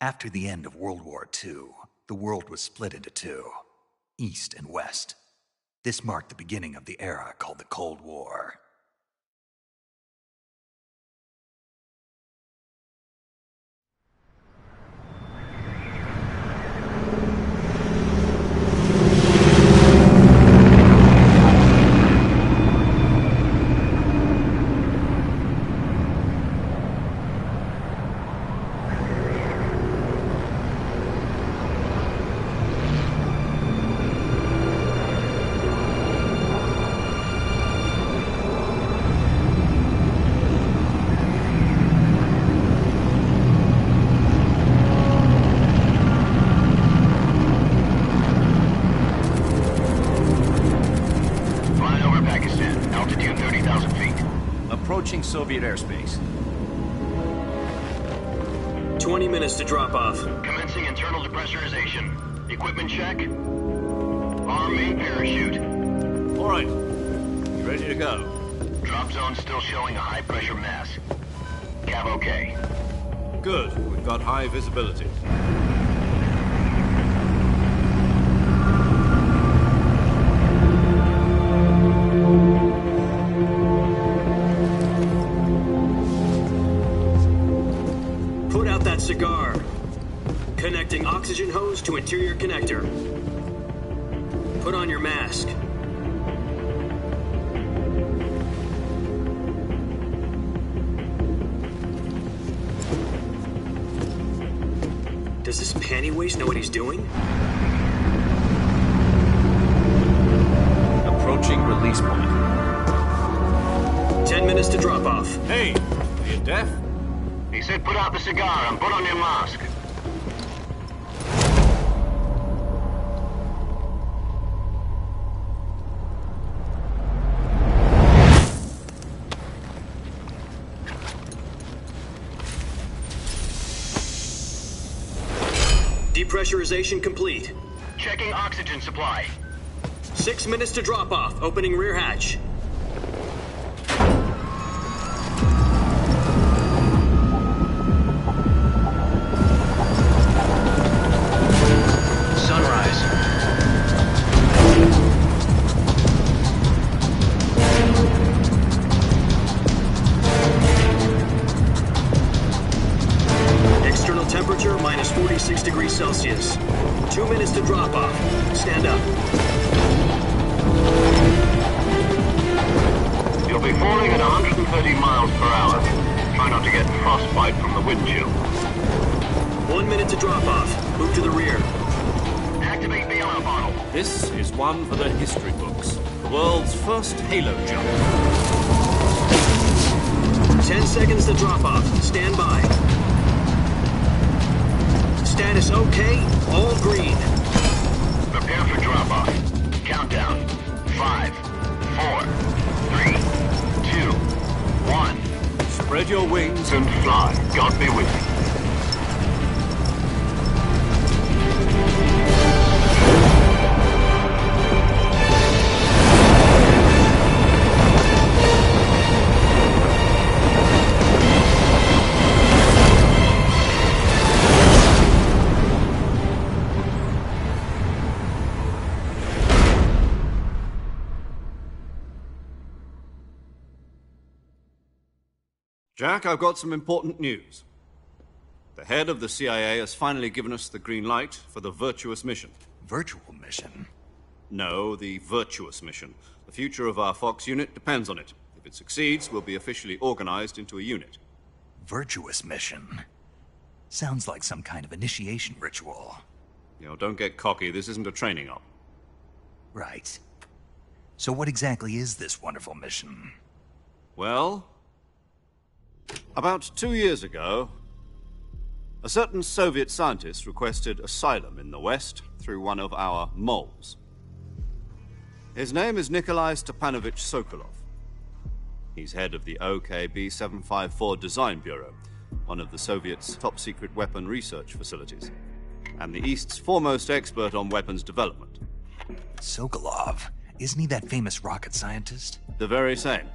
After the end of World War II, the world was split into two, East and West. This marked the beginning of the era called the Cold War. Soviet airspace. 20 minutes to drop off. Commencing internal depressurization. Equipment check. Arm main parachute. All right. You ready to go? Drop zone still showing a high pressure mass. Cav okay. Good. We've got high visibility. Cigar. Connecting oxygen hose to interior connector. Put on your mask. Does this panty waste know what he's doing? Approaching release point. 10 minutes to drop off. Hey, are you deaf? He said put out the cigar and put on your mask. Depressurization complete. Checking oxygen supply. 6 minutes to drop off. Opening rear hatch. Temperature minus 46 degrees Celsius. 2 minutes to drop off. Stand up. You'll be falling at 130 miles per hour. Try not to get frostbite from the wind chill. 1 minute to drop off. Move to the rear. Activate bailout bottle. This is one for the history books. The world's first halo jump. 10 seconds to drop off. Stand by. Status okay, all green. Prepare for drop-off. Countdown. 5, 4, 3, 2, 1. Spread your wings and fly. God be with you. Jack, I've got some important news. The head of the CIA has finally given us the green light for the virtuous mission. Virtual mission? No, the virtuous mission. The future of our Fox unit depends on it. If it succeeds, we'll be officially organized into a unit. Virtuous mission? Sounds like some kind of initiation ritual. You know, don't get cocky. This isn't a training op. Right. So what exactly is this wonderful mission? Well, about 2 years ago, a certain Soviet scientist requested asylum in the West through one of our moles. His name is Nikolai Stepanovich Sokolov. He's head of the OKB-754 Design Bureau, one of the Soviets' top-secret weapon research facilities, and the East's foremost expert on weapons development. Sokolov? Isn't he that famous rocket scientist? The very same.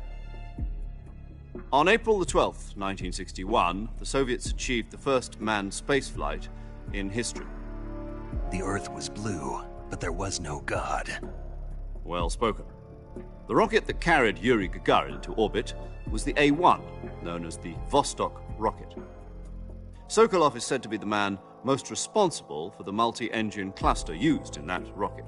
On April the 12th, 1961, the Soviets achieved the first manned spaceflight in history. The Earth was blue, but there was no God. Well spoken. The rocket that carried Yuri Gagarin to orbit was the A-1, known as the Vostok rocket. Sokolov is said to be the man most responsible for the multi-engine cluster used in that rocket.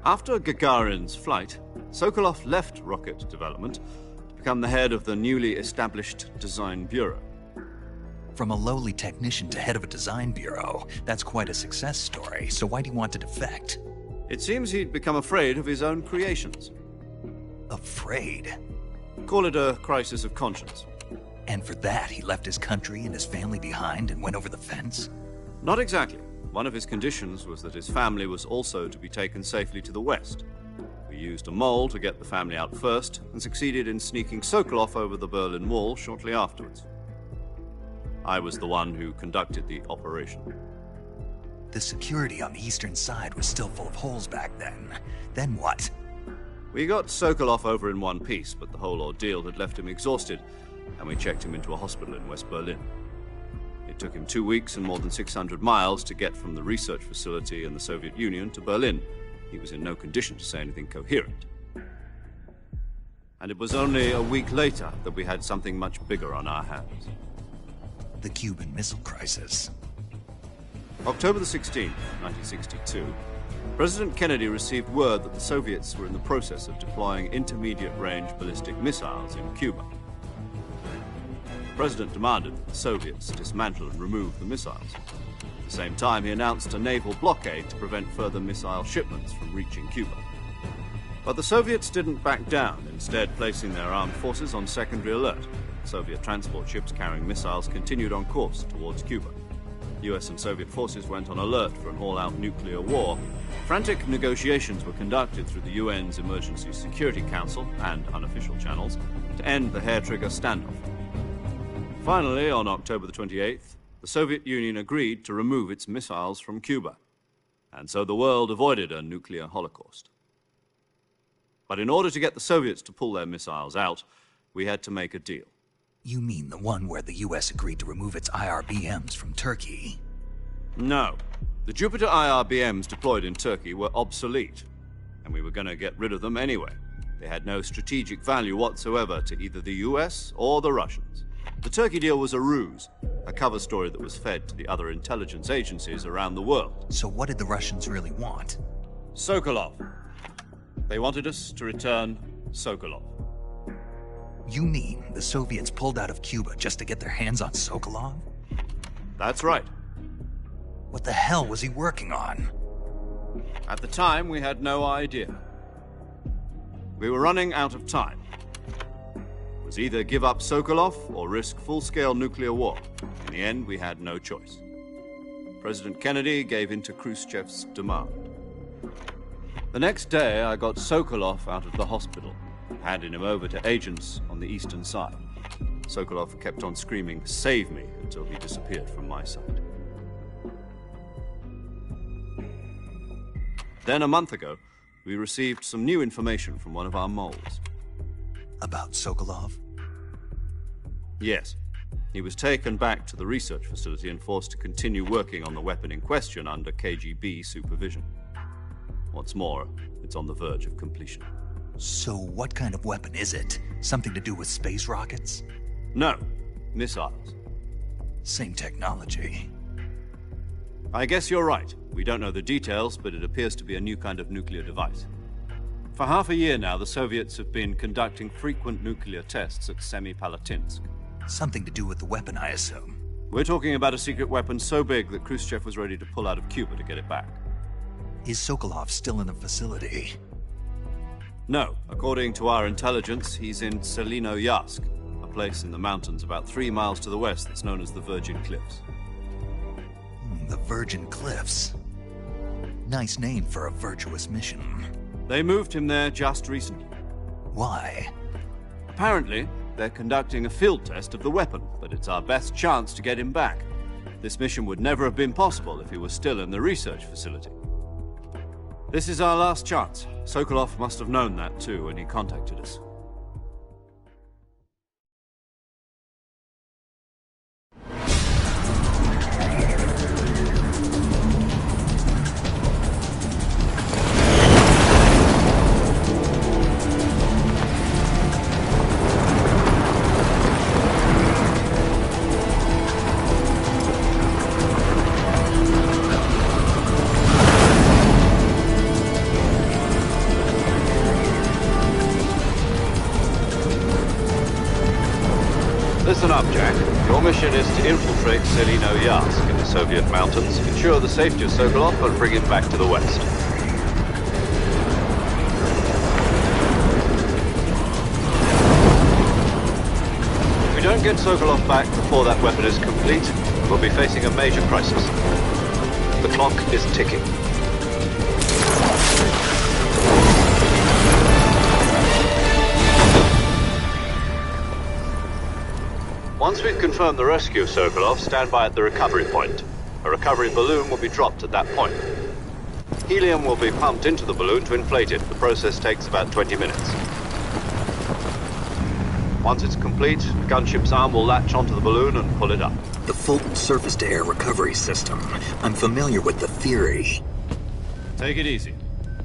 After Gagarin's flight, Sokolov left rocket development to become the head of the newly established Design Bureau. From a lowly technician to head of a design bureau, that's quite a success story, so why do you want to defect? It seems he'd become afraid of his own creations. Afraid? Call it a crisis of conscience. And for that, he left his country and his family behind and went over the fence? Not exactly. One of his conditions was that his family was also to be taken safely to the west. We used a mole to get the family out first and succeeded in sneaking Sokolov over the Berlin Wall shortly afterwards. I was the one who conducted the operation. The security on the eastern side was still full of holes back then. Then what? We got Sokolov over in one piece, but the whole ordeal had left him exhausted, and we checked him into a hospital in West Berlin. It took him 2 weeks and more than 600 miles to get from the research facility in the Soviet Union to Berlin. He was in no condition to say anything coherent. And it was only a week later that we had something much bigger on our hands. The Cuban Missile Crisis. October the 16th, 1962, President Kennedy received word that the Soviets were in the process of deploying intermediate-range ballistic missiles in Cuba. The President demanded that the Soviets dismantle and remove the missiles. At the same time, he announced a naval blockade to prevent further missile shipments from reaching Cuba. But the Soviets didn't back down, instead placing their armed forces on secondary alert. Soviet transport ships carrying missiles continued on course towards Cuba. US and Soviet forces went on alert for an all-out nuclear war. Frantic negotiations were conducted through the UN's Emergency Security Council and unofficial channels to end the hair-trigger standoff. Finally, on October the 28th, the Soviet Union agreed to remove its missiles from Cuba. And so the world avoided a nuclear holocaust. But in order to get the Soviets to pull their missiles out, we had to make a deal. You mean the one where the US agreed to remove its IRBMs from Turkey? No. The Jupiter IRBMs deployed in Turkey were obsolete, and we were going to get rid of them anyway. They had no strategic value whatsoever to either the US or the Russians. The Turkey deal was a ruse, a cover story that was fed to the other intelligence agencies around the world. So what did the Russians really want? Sokolov. They wanted us to return Sokolov. You mean the Soviets pulled out of Cuba just to get their hands on Sokolov? That's right. What the hell was he working on? At the time, we had no idea. We were running out of time. It was either give up Sokolov or risk full-scale nuclear war. In the end, we had no choice. President Kennedy gave in to Khrushchev's demand. The next day, I got Sokolov out of the hospital, handing him over to agents on the eastern side. Sokolov kept on screaming, "Save me," until he disappeared from my sight. Then, a month ago, we received some new information from one of our moles. About Sokolov? Yes. He was taken back to the research facility and forced to continue working on the weapon in question under KGB supervision. What's more, it's on the verge of completion. So what kind of weapon is it? Something to do with space rockets? No, missiles. Same technology. I guess you're right. We don't know the details, but it appears to be a new kind of nuclear device. For half a year now, the Soviets have been conducting frequent nuclear tests at Semipalatinsk. Something to do with the weapon, I assume. We're talking about a secret weapon so big that Khrushchev was ready to pull out of Cuba to get it back. Is Sokolov still in the facility? No. According to our intelligence, he's in Selino-Yarsk, a place in the mountains about 3 miles to the west that's known as the Virgin Cliffs. The Virgin Cliffs. Nice name for a virtuous mission. They moved him there just recently. Why? Apparently, they're conducting a field test of the weapon, but it's our best chance to get him back. This mission would never have been possible if he was still in the research facility. This is our last chance. Sokolov must have known that too when he contacted us. up, Jack. Your mission is to infiltrate Selino-Yarsk in the Soviet mountains, ensure the safety of Sokolov, and bring him back to the West. If we don't get Sokolov back before that weapon is complete, we'll be facing a major crisis. The clock is ticking. Once we've confirmed the rescue of Sokolov, stand by at the recovery point. A recovery balloon will be dropped at that point. Helium will be pumped into the balloon to inflate it. The process takes about 20 minutes. Once it's complete, the gunship's arm will latch onto the balloon and pull it up. The Fulton surface-to-air recovery system. I'm familiar with the theory. Take it easy.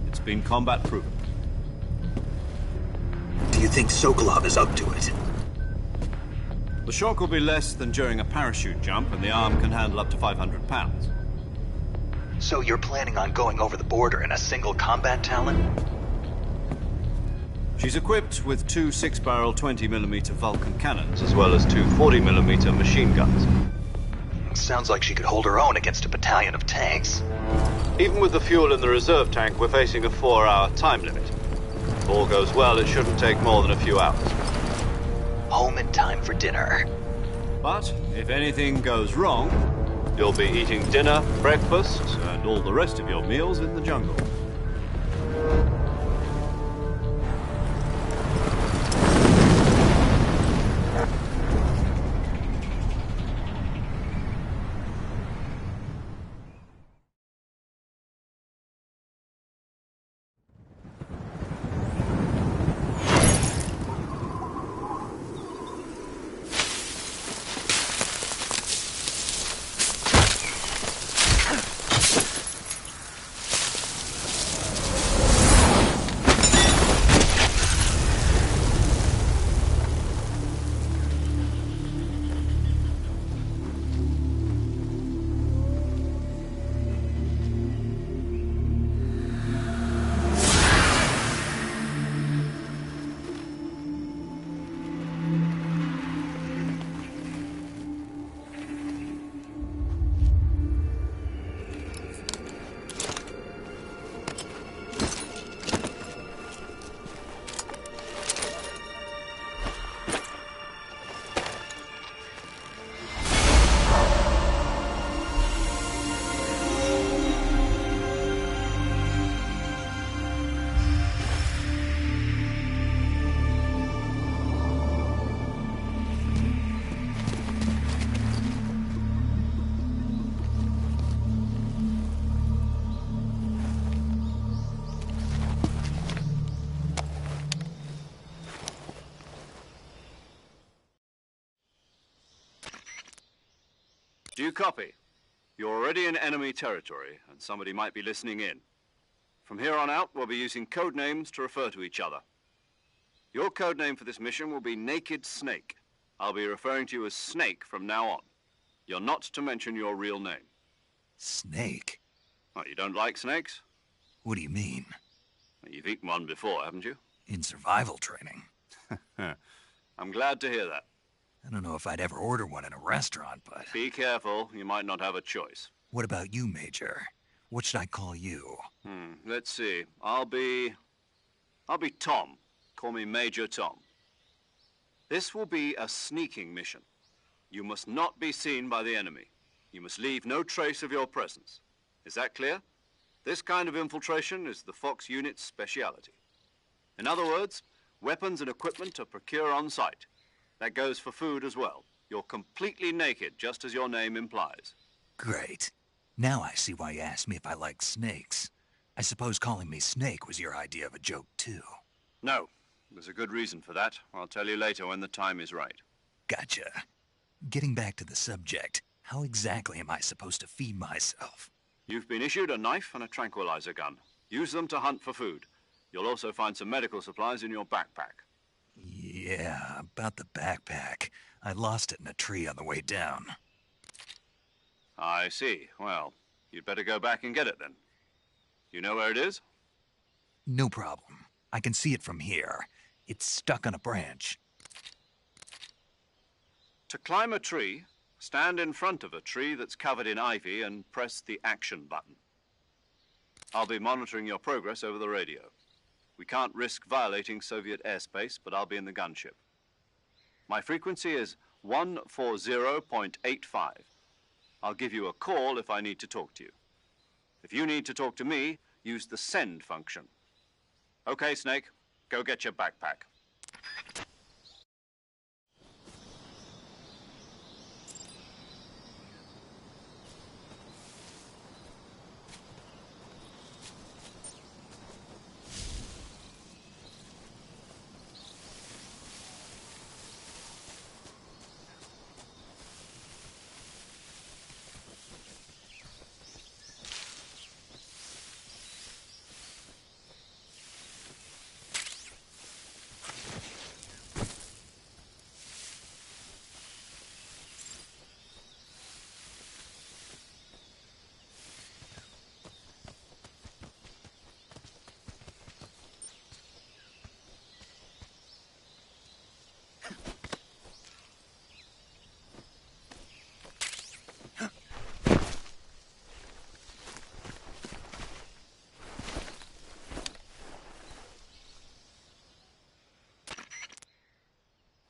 It's been combat-proven. Do you think Sokolov is up to it? The shock will be less than during a parachute jump, and the arm can handle up to 500 pounds. So you're planning on going over the border in a single combat Talon? She's equipped with two 6-barrel 20mm Vulcan cannons, as well as two 40mm machine guns. Sounds like she could hold her own against a battalion of tanks. Even with the fuel in the reserve tank, we're facing a 4-hour time limit. If all goes well, it shouldn't take more than a few hours. Home in time for dinner. But if anything goes wrong, you'll be eating dinner, breakfast, and all the rest of your meals in the jungle. Do you copy? You're already in enemy territory, and somebody might be listening in. From here on out, we'll be using code names to refer to each other. Your code name for this mission will be Naked Snake. I'll be referring to you as Snake from now on. You're not to mention your real name. Snake? Oh, you don't like snakes? What do you mean? Well, you've eaten one before, haven't you? In survival training. I'm glad to hear that. I don't know if I'd ever order one in a restaurant, but... Be careful, you might not have a choice. What about you, Major? What should I call you? Let's see. I'll be Tom. Call me Major Tom. This will be a sneaking mission. You must not be seen by the enemy. You must leave no trace of your presence. Is that clear? This kind of infiltration is the Fox unit's speciality. In other words, weapons and equipment are procured on site. That goes for food as well. You're completely naked, just as your name implies. Great. Now I see why you asked me if I like snakes. I suppose calling me Snake was your idea of a joke, too. No. There's a good reason for that. I'll tell you later when the time is right. Gotcha. Getting back to the subject, how exactly am I supposed to feed myself? You've been issued a knife and a tranquilizer gun. Use them to hunt for food. You'll also find some medical supplies in your backpack. Yeah, about the backpack. I lost it in a tree on the way down. I see. Well, you'd better go back and get it then. You know where it is? No problem. I can see it from here. It's stuck on a branch. To climb a tree, stand in front of a tree that's covered in ivy and press the action button. I'll be monitoring your progress over the radio. We can't risk violating Soviet airspace, but I'll be in the gunship. My frequency is 140.85. I'll give you a call if I need to talk to you. If you need to talk to me, use the send function. Okay, Snake, go get your backpack.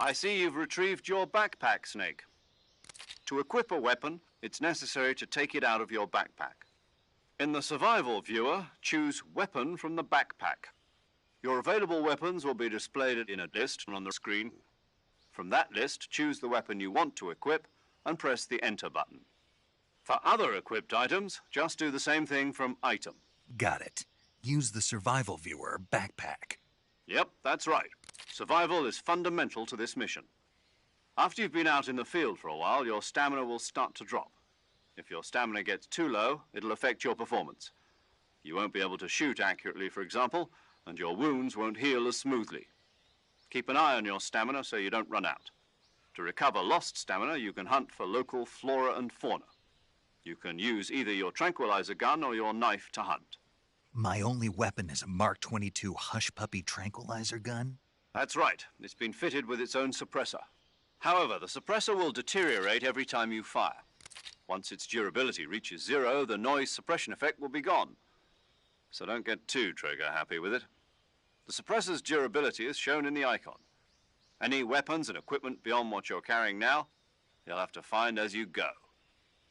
I see you've retrieved your backpack, Snake. To equip a weapon, it's necessary to take it out of your backpack. In the survival viewer, choose Weapon from the backpack. Your available weapons will be displayed in a list on the screen. From that list, choose the weapon you want to equip and press the Enter button. For other equipped items, just do the same thing from Item. Got it. Use the survival viewer backpack. Yep, that's right. Survival is fundamental to this mission. After you've been out in the field for a while, your stamina will start to drop. If your stamina gets too low, it'll affect your performance. You won't be able to shoot accurately, for example, and your wounds won't heal as smoothly. Keep an eye on your stamina so you don't run out. To recover lost stamina, you can hunt for local flora and fauna. You can use either your tranquilizer gun or your knife to hunt. My only weapon is a Mark 22 Hush Puppy tranquilizer gun? That's right. It's been fitted with its own suppressor. However, the suppressor will deteriorate every time you fire. Once its durability reaches 0, the noise suppression effect will be gone. So don't get too trigger happy with it. The suppressor's durability is shown in the icon. Any weapons and equipment beyond what you're carrying now, you'll have to find as you go.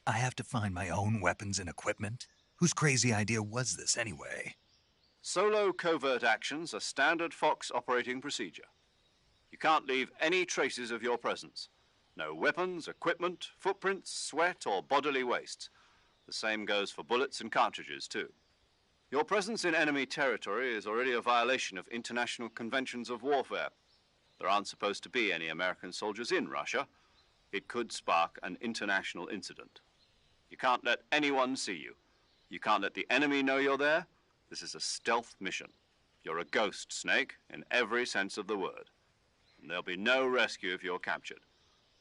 I have to find my own weapons and equipment? Whose crazy idea was this anyway? Solo covert actions are standard Fox operating procedure. You can't leave any traces of your presence. No weapons, equipment, footprints, sweat, or bodily wastes. The same goes for bullets and cartridges, too. Your presence in enemy territory is already a violation of international conventions of warfare. There aren't supposed to be any American soldiers in Russia. It could spark an international incident. You can't let anyone see you. You can't let the enemy know you're there. This is a stealth mission. You're a ghost, Snake, in every sense of the word. And there'll be no rescue if you're captured.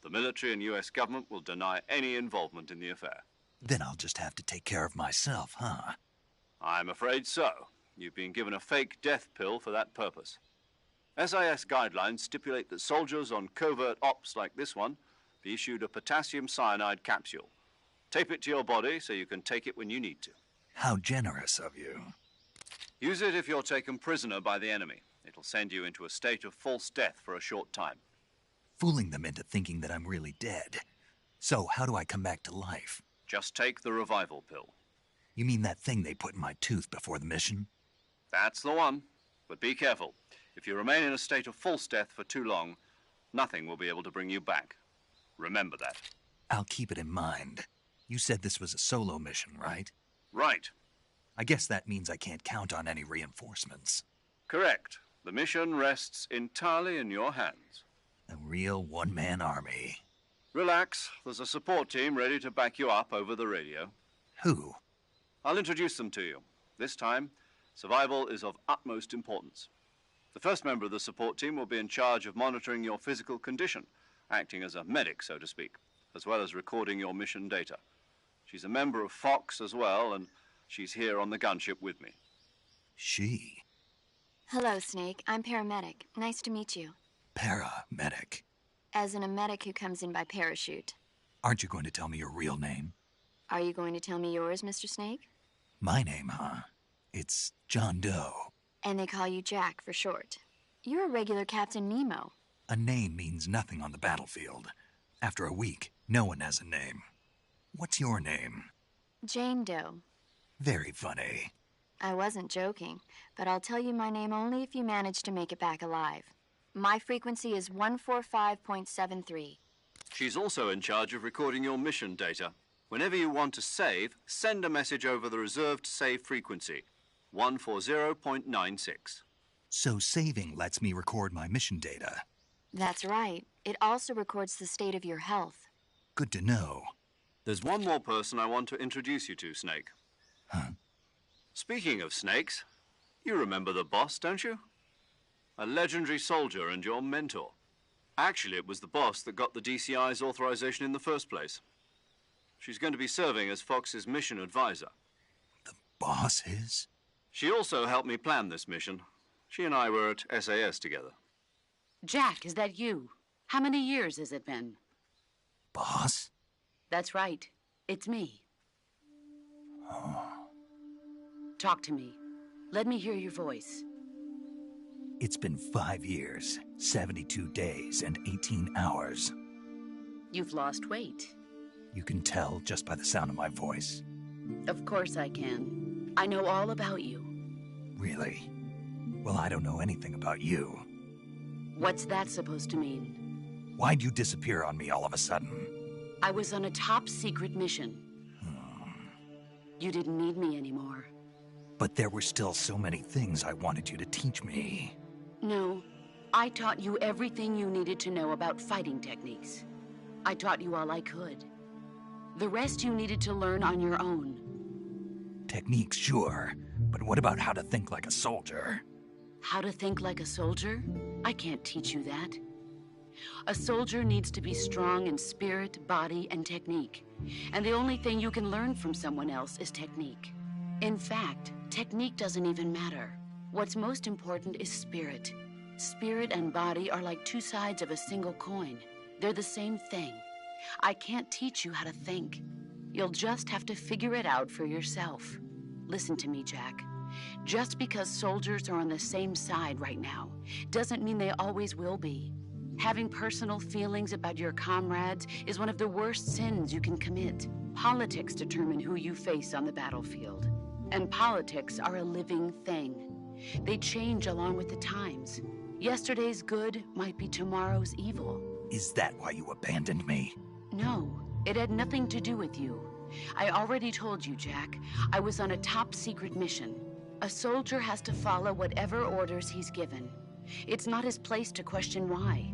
The military and U.S. government will deny any involvement in the affair. Then I'll just have to take care of myself, huh? I'm afraid so. You've been given a fake death pill for that purpose. SIS guidelines stipulate that soldiers on covert ops like this one be issued a potassium cyanide capsule. Tape it to your body so you can take it when you need to. How generous of you. Use it if you're taken prisoner by the enemy. It'll send you into a state of false death for a short time. Fooling them into thinking that I'm really dead. So, how do I come back to life? Just take the revival pill. You mean that thing they put in my tooth before the mission? That's the one. But be careful. If you remain in a state of false death for too long, nothing will be able to bring you back. Remember that. I'll keep it in mind. You said this was a solo mission, right? Right. I guess that means I can't count on any reinforcements. Correct. The mission rests entirely in your hands. A real one-man army. Relax. There's a support team ready to back you up over the radio. Who? I'll introduce them to you. This time, survival is of utmost importance. The first member of the support team will be in charge of monitoring your physical condition, acting as a medic, so to speak, as well as recording your mission data. She's a member of Fox as well, and she's here on the gunship with me. She? Hello, Snake. I'm paramedic. Nice to meet you. Paramedic. As in a medic who comes in by parachute. Aren't you going to tell me your real name? Are you going to tell me yours, Mr. Snake? My name, huh? It's John Doe. And they call you Jack for short. You're a regular Captain Nemo. A name means nothing on the battlefield. After a week, no one has a name. What's your name? Jane Doe. Very funny. I wasn't joking, but I'll tell you my name only if you manage to make it back alive. My frequency is 145.73. She's also in charge of recording your mission data. Whenever you want to save, send a message over the reserved save frequency, 140.96. So saving lets me record my mission data. That's right. It also records the state of your health. Good to know. There's one more person I want to introduce you to, Snake. Huh? Speaking of snakes, you remember the boss, don't you? A legendary soldier and your mentor. Actually, it was the boss that got the DCI's authorization in the first place. She's going to be serving as Fox's mission advisor. The boss is? She also helped me plan this mission. She and I were at SAS together. Jack, is that you? How many years has it been? Boss? That's right. It's me. Oh. Talk to me. Let me hear your voice. It's been 5 years, 72 days, and 18 hours. You've lost weight. You can tell just by the sound of my voice. Of course I can. I know all about you. Really? Well, I don't know anything about you. What's that supposed to mean? Why'd you disappear on me all of a sudden? I was on a top-secret mission. You didn't need me anymore. But there were still so many things I wanted you to teach me. No, I taught you everything you needed to know about fighting techniques. I taught you all I could. The rest you needed to learn on your own. Techniques, sure. But what about how to think like a soldier? How to think like a soldier? I can't teach you that. A soldier needs to be strong in spirit, body, and technique. And the only thing you can learn from someone else is technique. In fact, technique doesn't even matter. What's most important is spirit. Spirit and body are like two sides of a single coin. They're the same thing. I can't teach you how to think. You'll just have to figure it out for yourself. Listen to me, Jack. Just because soldiers are on the same side right now doesn't mean they always will be. Having personal feelings about your comrades is one of the worst sins you can commit. Politics determine who you face on the battlefield. And politics are a living thing. They change along with the times. Yesterday's good might be tomorrow's evil. Is that why you abandoned me? No, it had nothing to do with you. I already told you, Jack. I was on a top-secret mission. A soldier has to follow whatever orders he's given. It's not his place to question why.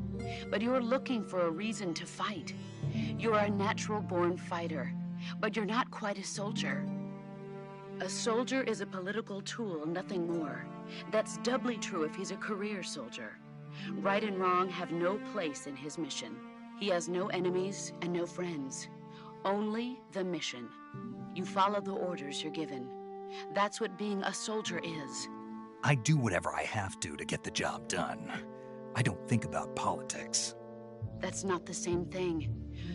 But you're looking for a reason to fight. You're a natural-born fighter, but you're not quite a soldier. A soldier is a political tool, nothing more. That's doubly true if he's a career soldier. Right and wrong have no place in his mission. He has no enemies and no friends. Only the mission. You follow the orders you're given. That's what being a soldier is. I do whatever I have to get the job done. I don't think about politics. That's not the same thing.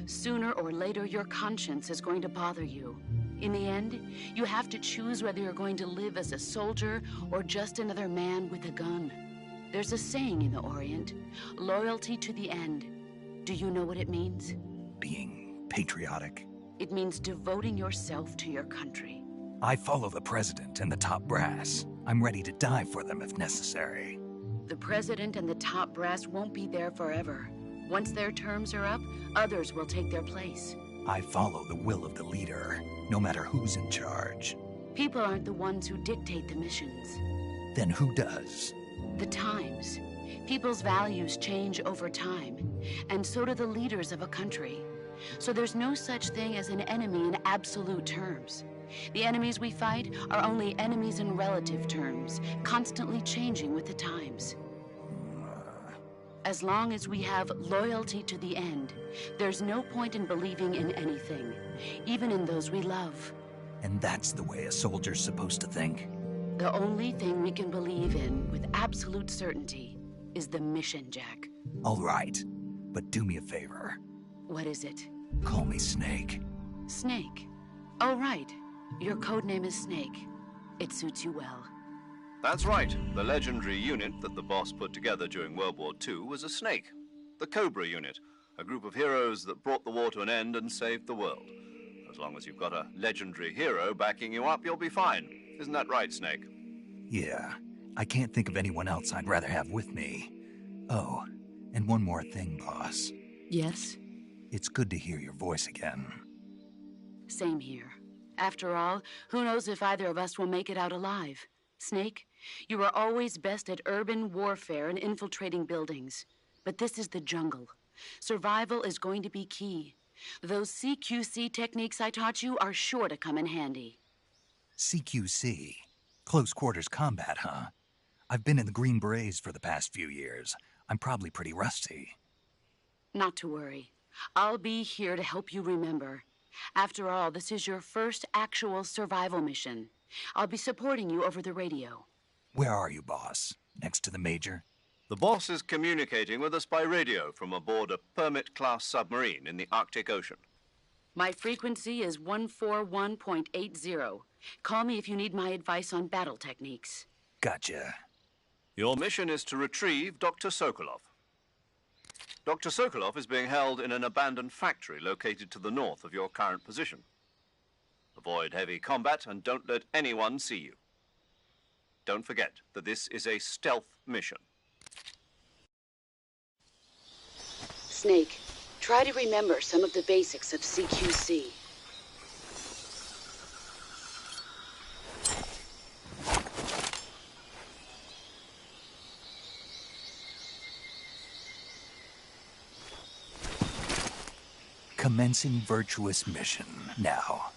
Sooner or later, your conscience is going to bother you. In the end, you have to choose whether you're going to live as a soldier or just another man with a gun. There's a saying in the Orient, loyalty to the end. Do you know what it means? Being patriotic. It means devoting yourself to your country. I follow the president and the top brass. I'm ready to die for them if necessary. The president and the top brass won't be there forever. Once their terms are up, others will take their place. I follow the will of the leader, no matter who's in charge. People aren't the ones who dictate the missions. Then who does? The times. People's values change over time, and so do the leaders of a country. So there's no such thing as an enemy in absolute terms. The enemies we fight are only enemies in relative terms, constantly changing with the times. As long as we have loyalty to the end, there's no point in believing in anything, even in those we love. And that's the way a soldier's supposed to think? The only thing we can believe in with absolute certainty is the mission, Jack. All right. But do me a favor. What is it? Call me Snake. Snake. Oh, right. Your code name is Snake. It suits you well. That's right. The legendary unit that the boss put together during World War II was a snake. The Cobra unit, a group of heroes that brought the war to an end and saved the world. As long as you've got a legendary hero backing you up, you'll be fine. Isn't that right, Snake? Yeah, I can't think of anyone else I'd rather have with me. Oh, and one more thing, boss. Yes? It's good to hear your voice again. Same here. After all, who knows if either of us will make it out alive? Snake, you are always best at urban warfare and infiltrating buildings. But this is the jungle. Survival is going to be key. Those CQC techniques I taught you are sure to come in handy. CQC? Close quarters combat, huh? I've been in the Green Berets for the past few years. I'm probably pretty rusty. Not to worry. I'll be here to help you remember. After all, this is your first actual survival mission. I'll be supporting you over the radio. Where are you, boss? Next to the Major? The boss is communicating with us by radio from aboard a Permit-class submarine in the Arctic Ocean. My frequency is 141.80. Call me if you need my advice on battle techniques. Gotcha. Your mission is to retrieve Dr. Sokolov. Dr. Sokolov is being held in an abandoned factory located to the north of your current position. Avoid heavy combat and don't let anyone see you. Don't forget that this is a stealth mission. Snake, try to remember some of the basics of CQC. Commencing virtuous mission now.